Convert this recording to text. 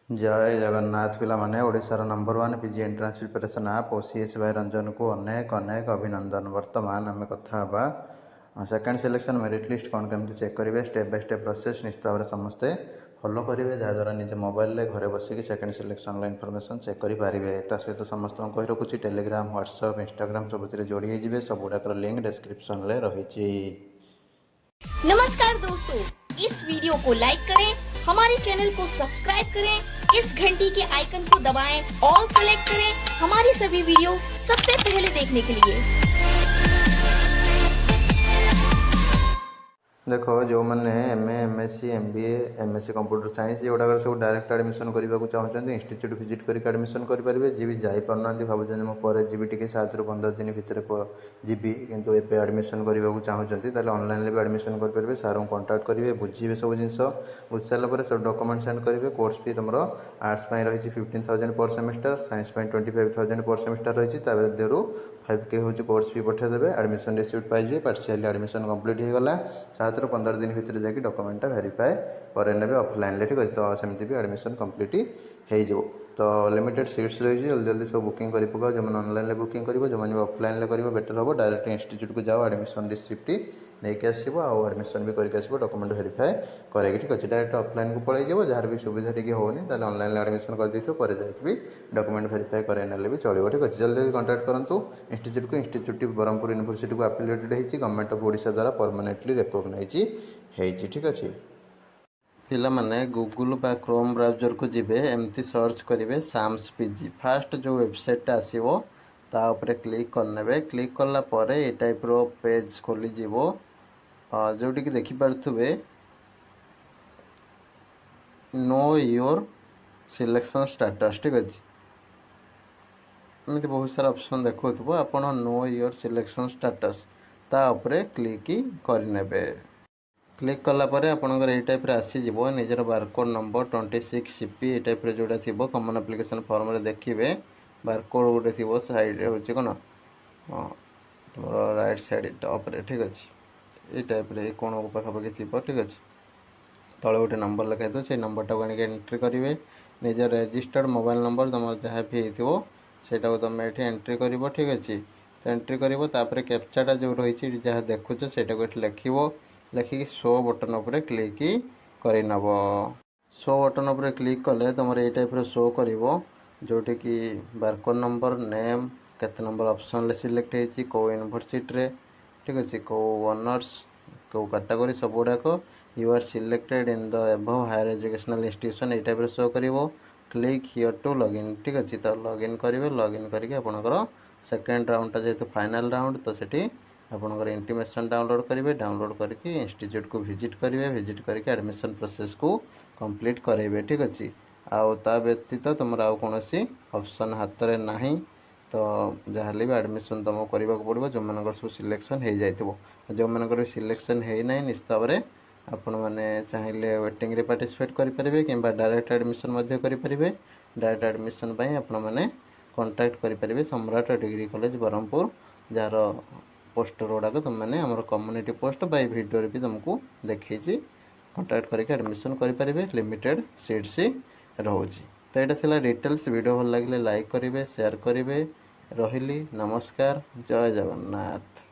जय जगन्नाथ पिला माने ओडिशार नंबर 1 पीजी एंट्रांस प्रिपरेशन आप ओसीएस भाई रंजन को अनेक अनेक अभिनंदन। वर्तमान आम कथा सेकेंड सिलेक्शन मेरिट लिस्ट कौन केमती चेक करेंगे स्टेप बाय स्टेप प्रोसेस निश्चित भाव समस्ते फॉलो करेंगे जहाँद्वारा निज मोबाइल में घरे बसिक सेकेंड सिलेक्शन इनफॉरमेशन चेक करेंगे। सहित समस्त कही रखुच्छी टेलीग्राम व्हाट्सएप इंस्टाग्राम सबुत जोड़ी हो सब गुड़ाक लिंक डिस्क्रिप्शन में रही। नमस्कार दोस्तों, इस वीडियो को लाइक करें, हमारे चैनल को सब्सक्राइब करें, इस घंटी के आइकन को दबाएं, ऑल सेलेक्ट करें हमारी सभी वीडियो सबसे पहले देखने के लिए। देखो जो मैंने MA MSc MBA MSc computer science ये गुड़ाक सब डायरेक्ट एडमिशन करने को चाहते इंस्टीट्यूट विजिट करके एडमिशन करेंगे। जी भी जापार भावुँ मुझे जी टी 7-15 दिन भितर जीवी कितु ए एडमिशन करने को चाहते ऑनलाइन भी एडमिशन करेंगे। सार को कंटाक्ट करेंगे बुझे सब जिन बुझी सारापर सब डॉक्यूमेंट सेंड करेंगे। कोर्स फी तुम आर्ट्स रही 15,000 पर सेमिस्टर, साइंस 25,000 पर सेमिस्टर रही। मध्यरू 5K हूँ कोर्स फी पठेदेवे, एडमिशन रिसीप्ट पाइबे। पार्शियाली एडमिशन कंप्लीट होगा 7-15 दिन भितर जाकि डॉक्यूमेंटा वेरीफाए करे ऑफलाइन। ठीक अच्छे तो सेमती भी एडमिशन कंप्लीट हो तो लिमिटेड सीट्स रही जल्दी जल्दी सब बुकिंग कर पकाओ। जो ऑनलाइन बुकिंग कर जो ऑफलाइन कर बेटर हम डायरेक्ट इंस्टीट्यूट को जाओ एडमिशन रिसीप्ट नहीं आसो एडमिशन भी करके आसो डॉक्यूमेंट वेरीफाए करेगी। ठीक अच्छे डायरेक्ट ऑफलाइन को पड़े जाओ जार भी सुविधा टी होनी ऑनलाइन एडमिशन कर देखिए पर जाकि डॉक्यूमेंट वेरीफाए करे भी चलो। ठीक अच्छे जल्दी जल्दी कंटाक्ट करूँ इंस्टीट्यूट को। इंस्टीट्यूट ब्रह्मपुर यूनिवर्सिटी को एफिलिएटेड होती गवर्नमेंट ऑफ ओडिशा द्वारा परमानेंटली रिकॉग्नाइज होती। ठीक अच्छे पिला माने गूगल बा क्रोम ब्राउजर को जिबे एमती सर्च करेंगे साम्स पीजी फास्ट जो वेबसाइट आसीबो ता उपरे क्लिक करने। क्लिक कला परे ए टाइप रो पेज खोली जीवो जोटी कि देखि पारथुबे नो योर सिलेक्शन स्टेटस। ठीक अच्छे एमती बहुत सारा ऑप्शन देखो आपण नो योर सिलेक्शन स्टेटस ता उपरे क्लिक करने। क्लिक कलापर आपंकर ये टाइप आसीज निजर बारकोड नंबर 26 CP ये टाइप जोड़ा थी कमन एप्लिकेशन फॉर्म रे देखिए बारकोड गोटे थी साइड हूँ कौन तुम राइट साइड टॉप रे। ठीक अच्छे ये टाइप कौन पाखापाखि थी। ठीक अच्छे तले गोटे नंबर लिखाई थो से नंबर टाक एंट्री करेंगे। निज रेजिस्टर्ड मोबाइल नंबर तुम जहाँ भी हो सेटा तुम ये एंट्री कर। ठीक अच्छे तो एंट्री कर कैप्चाटा जो रही जहाँ देखुच से लिख लिखिकी शो बटन उपर क्लिक करनब। शो बटन उपर क्लिक कले तुम ये टाइप शो कर जोटि कि बारकोड नंबर नेम केते नंबर ऑप्शन सिलेक्ट होती कौ यूनिवर्सिटी। ठीक अच्छे कौ ऑनर्स कौ कैटेगरी सब गुड़ाक you are selected in the above higher educational institution ये टाइप शो कर। Click here to login. ठीक अच्छे तो लॉगिन करेंगे लॉगिन करके आपणकर सेकेंड राउंडटा जेहेतु फाइनल राउंड तो सेठी आपणकर इंटीमेशन डाउनलोड करेंगे। डाउनलोड करके इंस्टीट्यूट को विजिट करेंगे। विजिट करके एडमिशन प्रोसेस को कंप्लीट करेंगे। ठीक अच्छे आउ ता व्यतीत तुम आउ कौन ऑप्शन हाथ में ना तो जहाँ भी एडमिशन तुमको करने पड़ो जो मन सब सिलेक्शन हो जाए। जो मन सिलेक्शन होना निश्चित भाव में आपण मैंने चाहिए वेटिंग रे पार्टिसिपेट करेंगे कि डायरेक्ट एडमिशन करेंगे। डायरेक्ट एडमिशन आपण मैंने कांटेक्ट करेंगे सम्राट डिग्री कॉलेज ब्रह्मपुर जार पोस्टर गुड़ाक तुमने आम कम्युनिटी पोस्ट बाय वीडियो भी तुमको देखी कांटेक्ट करके एडमिशन करेंगे। लिमिटेड सीट्स रोचे तो यहाँ था डिटेल्स वीडियो भल लगे लाइक करेंगे शेयर करेंगे। रही नमस्कार जय जगन्नाथ।